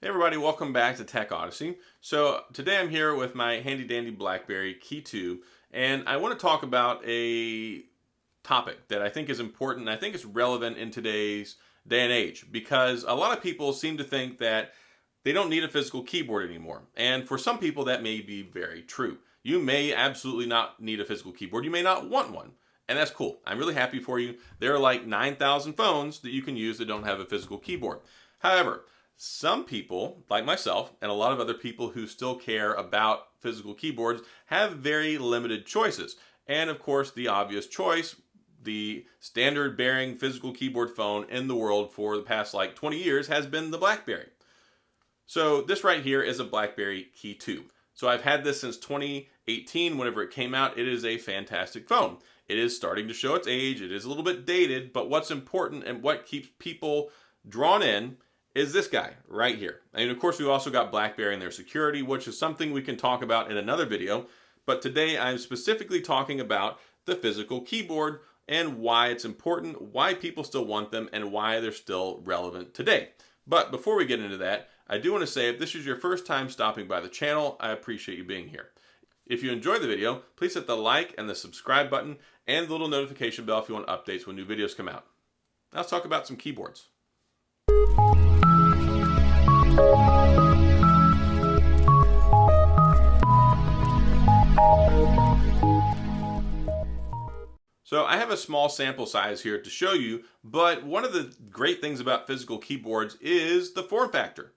Hey everybody, welcome back to TechOdyssey. So today I'm here with my handy dandy BlackBerry Key 2, and I want to talk about a topic that I think is important. I think it's relevant in today's day and age because a lot of people seem to think that they don't need a physical keyboard anymore. And for some people that may be very true. You may absolutely not need a physical keyboard. You may not want one. And that's cool. I'm really happy for you. There are like 9,000 phones that you can use that don't have a physical keyboard. However, some people, like myself, and a lot of other people who still care about physical keyboards, have very limited choices. And of course, the obvious choice, the standard bearing physical keyboard phone in the world for the past like 20 years has been the BlackBerry. So this right here is a BlackBerry Key 2. So I've had this since 2018, whenever it came out. It is a fantastic phone. It is starting to show its age. It is a little bit dated, but what's important and what keeps people drawn in is this guy right here. And of course, we've also got BlackBerry and their security, which is something we can talk about in another video. But today I'm specifically talking about the physical keyboard and why it's important, why people still want them, and why they're still relevant today. But before we get into that, I do want to say if this is your first time stopping by the channel, I appreciate you being here. If you enjoyed the video, please hit the like and the subscribe button and the little notification bell if you want updates when new videos come out. Now let's talk about some keyboards. So I have a small sample size here to show you, but one of the great things about physical keyboards is the form factor.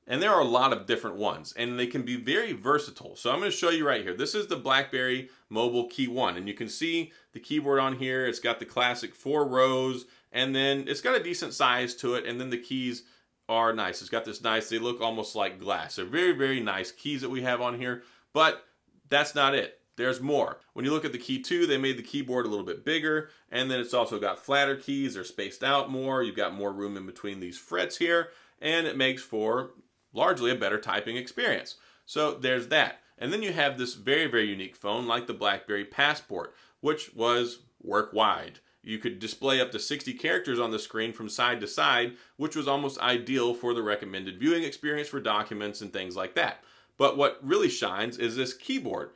And there are a lot of different ones, and they can be very versatile. So I'm going to show you right here. This is the BlackBerry Mobile Key 1, and you can see the keyboard on here. It's got the classic 4 rows, and then it's got a decent size to it, and then the keys are nice. It's got this nice, they look almost like glass. They're very, very nice keys that we have on here, but that's not it. There's more. When you look at the Key 2, they made the keyboard a little bit bigger, and then it's also got flatter keys. They're spaced out more. You've got more room in between these frets here, and it makes for largely a better typing experience. So there's that. And then you have this very, very unique phone like the BlackBerry Passport, which was work-wide. You could display up to 60 characters on the screen from side to side, which was almost ideal for the recommended viewing experience for documents and things like that. But what really shines is this keyboard.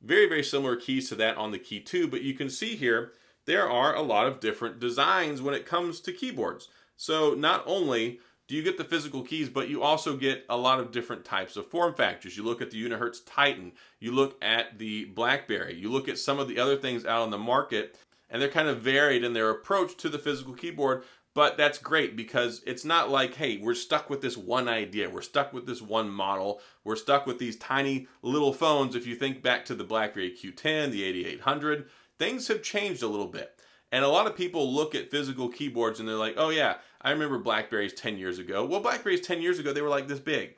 Very, very similar keys to that on the Key 2, but you can see here there are a lot of different designs when it comes to keyboards. So not only do you get the physical keys, but you also get a lot of different types of form factors. You look at the Unihertz Titan, you look at the BlackBerry, you look at some of the other things out on the market, and they're kind of varied in their approach to the physical keyboard. But that's great because it's not like, hey, we're stuck with this one idea. We're stuck with this one model. We're stuck with these tiny little phones. If you think back to the BlackBerry Q10, the 8800, things have changed a little bit. And a lot of people look at physical keyboards and they're like, oh yeah, I remember BlackBerries 10 years ago. Well, BlackBerries 10 years ago, they were like this big.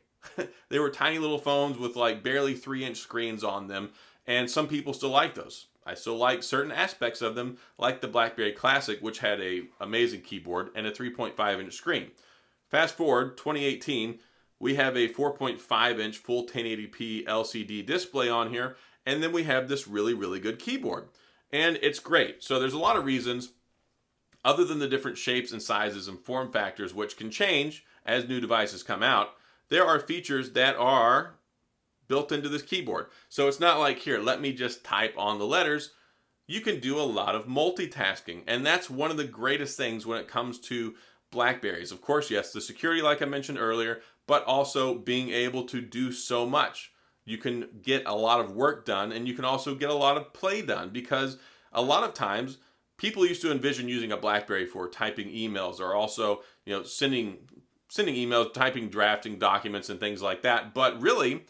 They were tiny little phones with like barely 3-inch screens on them. And some people still like those. I still like certain aspects of them, like the BlackBerry Classic, which had an amazing keyboard and a 3.5-inch screen. Fast forward, 2018, we have a 4.5-inch full 1080p LCD display on here, and then we have this really, really good keyboard. And it's great. So there's a lot of reasons, other than the different shapes and sizes and form factors, which can change as new devices come out, there are features that are built into this keyboard. So it's not like, here, let me just type on the letters. You can do a lot of multitasking, and that's one of the greatest things when it comes to BlackBerries. Of course, yes, the security like I mentioned earlier, but also being able to do so much. You can get a lot of work done, and you can also get a lot of play done, because a lot of times people used to envision using a BlackBerry for typing emails, or also, sending emails, typing, drafting documents and things like that. But really,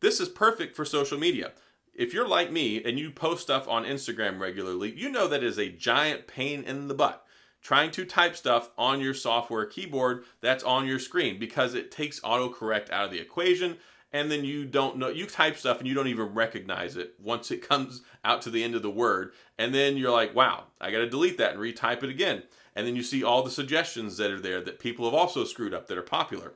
this is perfect for social media. If you're like me and you post stuff on Instagram regularly, you know that is a giant pain in the butt trying to type stuff on your software keyboard that's on your screen, because it takes autocorrect out of the equation, and then you don't know, you type stuff and you don't even recognize it once it comes out to the end of the word, and then you're like, wow, I got to delete that and retype it again. And then you see all the suggestions that are there that people have also screwed up that are popular.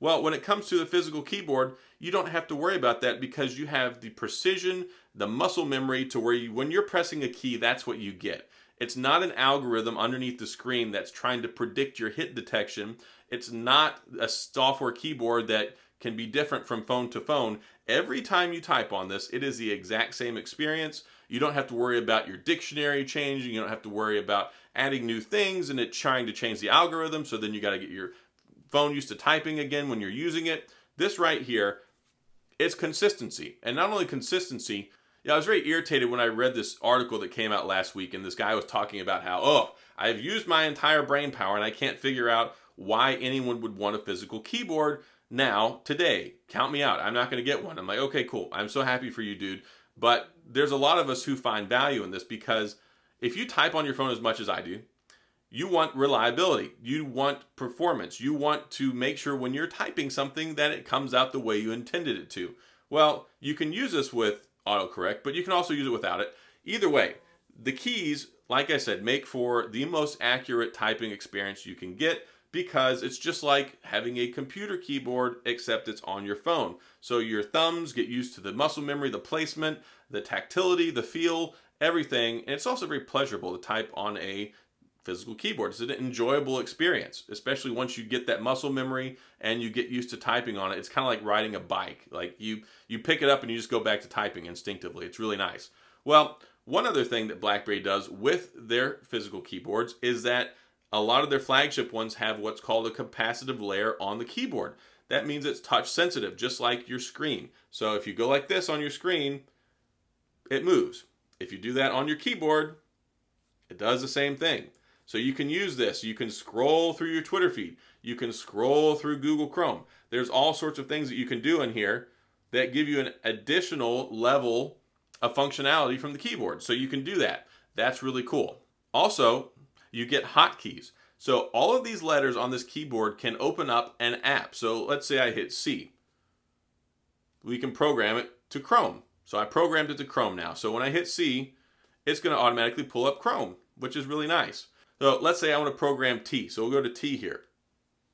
Well, when it comes to the physical keyboard, you don't have to worry about that, because you have the precision, the muscle memory to where when you're pressing a key, that's what you get. It's not an algorithm underneath the screen that's trying to predict your hit detection. It's not a software keyboard that can be different from phone to phone. Every time you type on this, it is the exact same experience. You don't have to worry about your dictionary changing. You don't have to worry about adding new things and it trying to change the algorithm. So then you got to get your phone used to typing again when you're using it. This right here, it's consistency. And not only consistency, I was very irritated when I read this article that came out last week, and this guy was talking about how, oh, I've used my entire brain power and I can't figure out why anyone would want a physical keyboard now, today. Count me out. I'm not going to get one. I'm like, okay, cool. I'm so happy for you, dude. But there's a lot of us who find value in this because if you type on your phone as much as I do, you want reliability. You want performance. You want to make sure when you're typing something that it comes out the way you intended it to. Well, you can use this with autocorrect, but you can also use it without it. Either way, the keys, like I said, make for the most accurate typing experience you can get because it's just like having a computer keyboard, except it's on your phone. So your thumbs get used to the muscle memory, the placement, the tactility, the feel, everything. And it's also very pleasurable to type on a physical keyboard. It's an enjoyable experience, especially once you get that muscle memory and you get used to typing on it. It's kind of like riding a bike. Like you pick it up and you just go back to typing instinctively. It's really nice. Well, one other thing that BlackBerry does with their physical keyboards is that a lot of their flagship ones have what's called a capacitive layer on the keyboard. That means it's touch sensitive, just like your screen. So if you go like this on your screen, it moves. If you do that on your keyboard, it does the same thing. So you can use this. You can scroll through your Twitter feed. You can scroll through Google Chrome. There's all sorts of things that you can do in here that give you an additional level of functionality from the keyboard. So you can do that. That's really cool. Also, you get hotkeys. So all of these letters on this keyboard can open up an app. So let's say I hit C. We can program it to Chrome. So I programmed it to Chrome now. So when I hit C, it's going to automatically pull up Chrome, which is really nice. So let's say I want to program T. So we'll go to T here.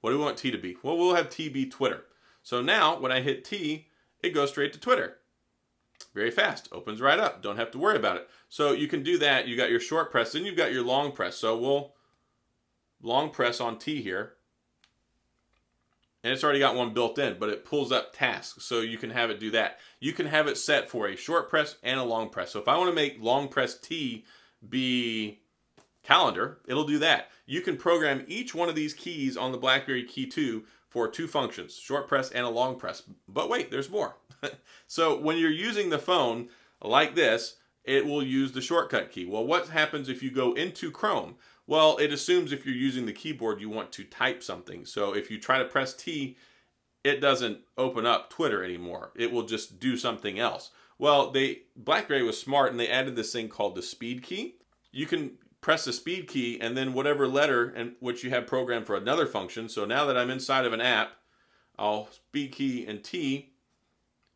What do we want T to be? Well, we'll have T be Twitter. So now when I hit T, it goes straight to Twitter. Very fast. Opens right up. Don't have to worry about it. So you can do that. You got your short press, then you've got your long press. So we'll long press on T here. And it's already got one built in, but it pulls up tasks. So you can have it do that. You can have it set for a short press and a long press. So if I want to make long press T be calendar, it'll do that. You can program each one of these keys on the BlackBerry Key 2 for two functions, short press and a long press. But wait, there's more. So when you're using the phone like this, it will use the shortcut key. Well, what happens if you go into Chrome? Well, it assumes if you're using the keyboard, you want to type something. So if you try to press T, it doesn't open up Twitter anymore. It will just do something else. Well, BlackBerry was smart and they added this thing called the speed key. You can press the speed key and then whatever letter and which you have programmed for another function. So now that I'm inside of an app, I'll speed key and T,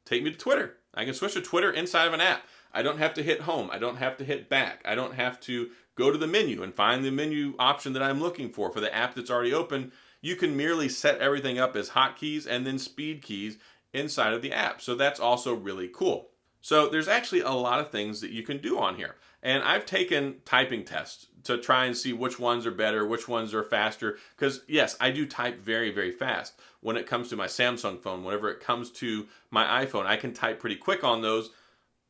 take me to Twitter. I can switch to Twitter inside of an app. I don't have to hit home. I don't have to hit back. I don't have to go to the menu and find the menu option that I'm looking for the app that's already open. You can merely set everything up as hotkeys and then speed keys inside of the app. So that's also really cool. So there's actually a lot of things that you can do on here. And I've taken typing tests to try and see which ones are better, which ones are faster. Because yes, I do type very, very fast. When it comes to my Samsung phone, whenever it comes to my iPhone, I can type pretty quick on those.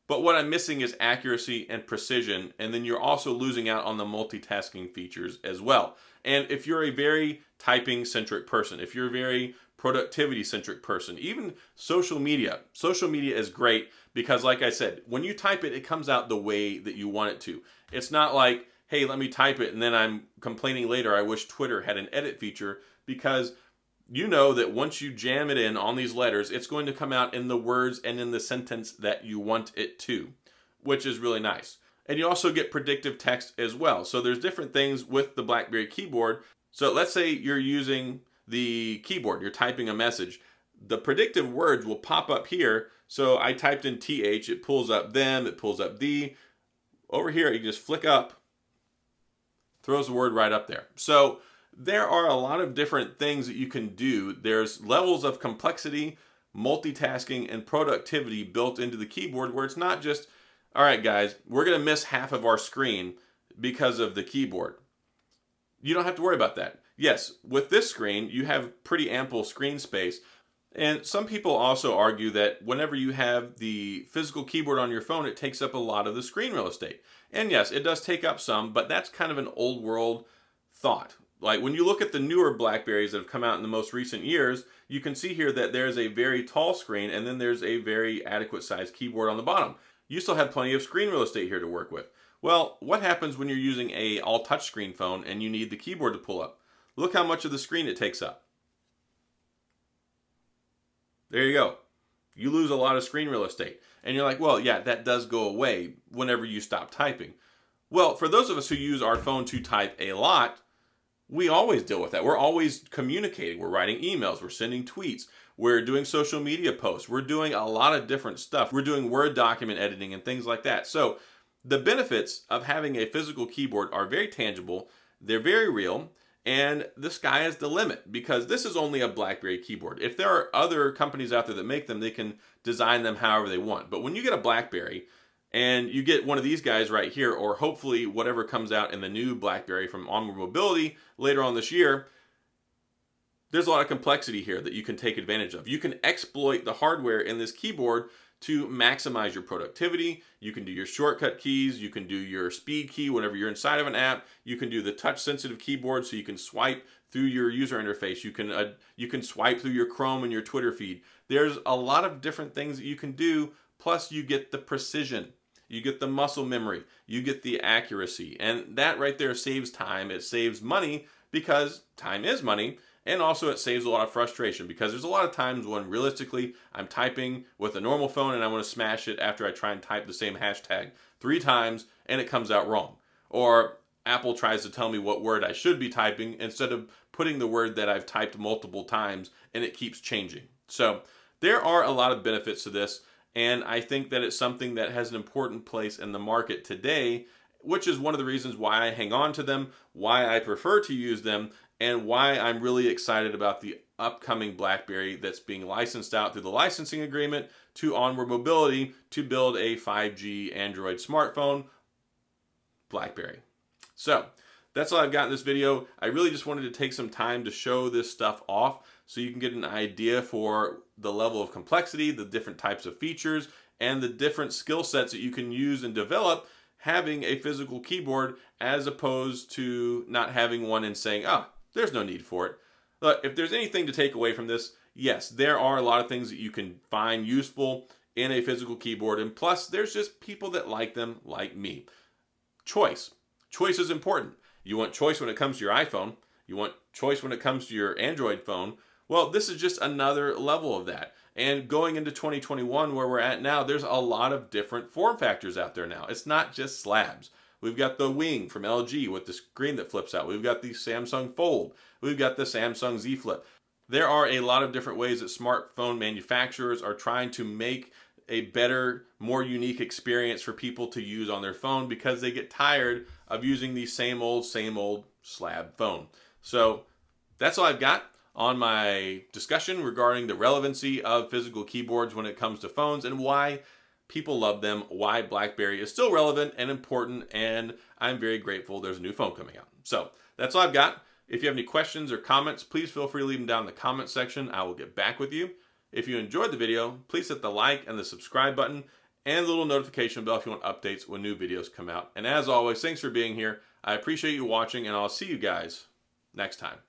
But what I'm missing is accuracy and precision. And then you're also losing out on the multitasking features as well. And if you're a very typing-centric person, if you're a very productivity-centric person, even social media is great because, like I said, when you type it, it comes out the way that you want it to. It's not like, hey, let me type it, and then I'm complaining later, I wish Twitter had an edit feature, because you know that once you jam it in on these letters, it's going to come out in the words and in the sentence that you want it to, which is really nice. And you also get predictive text as well. So there's different things with the BlackBerry keyboard. So let's say you're using the keyboard, you're typing a message. The predictive words will pop up here. So I typed in TH, it pulls up them, it pulls up the. Over here, you just flick up, throws the word right up there. So there are a lot of different things that you can do. There's levels of complexity, multitasking, and productivity built into the keyboard where it's not just, all right, guys, we're going to miss half of our screen because of the keyboard. You don't have to worry about that. Yes, with this screen, you have pretty ample screen space. And some people also argue that whenever you have the physical keyboard on your phone, it takes up a lot of the screen real estate. And yes, it does take up some, but that's kind of an old world thought. Like when you look at the newer BlackBerries that have come out in the most recent years, you can see here that there's a very tall screen and then there's a very adequate sized keyboard on the bottom. You still have plenty of screen real estate here to work with. Well, what happens when you're using a all touchscreen phone and you need the keyboard to pull up? Look how much of the screen it takes up. There you go. You lose a lot of screen real estate. And you're like, well, yeah, that does go away whenever you stop typing. Well, for those of us who use our phone to type a lot, we always deal with that. We're always communicating. We're writing emails. We're sending tweets. We're doing social media posts. We're doing a lot of different stuff. We're doing Word document editing and things like that. So the benefits of having a physical keyboard are very tangible. They're very real. And the sky is the limit because this is only a BlackBerry keyboard. If there are other companies out there that make them, they can design them however they want. But when you get a BlackBerry and you get one of these guys right here, or hopefully whatever comes out in the new BlackBerry from Onward Mobility later on this year, there's a lot of complexity here that you can take advantage of. You can exploit the hardware in this keyboard to maximize your productivity. You can do your shortcut keys. You can do your speed key whenever you're inside of an app. You can do the touch sensitive keyboard so you can swipe through your user interface. You can swipe through your Chrome and your Twitter feed. There's a lot of different things that you can do. Plus you get the precision. You get the muscle memory. You get the accuracy. And that right there saves time. It saves money because time is money. And also it saves a lot of frustration because there's a lot of times when realistically I'm typing with a normal phone and I want to smash it after I try and type the same hashtag 3 times and it comes out wrong. Or Apple tries to tell me what word I should be typing instead of putting the word that I've typed multiple times and it keeps changing. So there are a lot of benefits to this, and I think that it's something that has an important place in the market today, which is one of the reasons why I hang on to them, why I prefer to use them, and why I'm really excited about the upcoming BlackBerry that's being licensed out through the licensing agreement to Onward Mobility to build a 5G Android smartphone, BlackBerry. So that's all I've got in this video. I really just wanted to take some time to show this stuff off so you can get an idea for the level of complexity, the different types of features, and the different skill sets that you can use and develop having a physical keyboard as opposed to not having one and saying, oh, there's no need for it. Look, if there's anything to take away from this, yes, there are a lot of things that you can find useful in a physical keyboard. And plus, there's just people that like them like me. Choice. Choice is important. You want choice when it comes to your iPhone. You want choice when it comes to your Android phone. Well, this is just another level of that. And going into 2021, where we're at now, there's a lot of different form factors out there now. It's not just slabs. We've got the Wing from LG with the screen that flips out. We've got the Samsung Fold. We've got the Samsung Z Flip. There are a lot of different ways that smartphone manufacturers are trying to make a better, more unique experience for people to use on their phone because they get tired of using the same old slab phone. So that's all I've got on my discussion regarding the relevancy of physical keyboards when it comes to phones and why people love them, why BlackBerry is still relevant and important, and I'm very grateful there's a new phone coming out. So that's all I've got. If you have any questions or comments, please feel free to leave them down in the comment section. I will get back with you. If you enjoyed the video, please hit the like and the subscribe button and the little notification bell if you want updates when new videos come out. And as always, thanks for being here. I appreciate you watching, and I'll see you guys next time.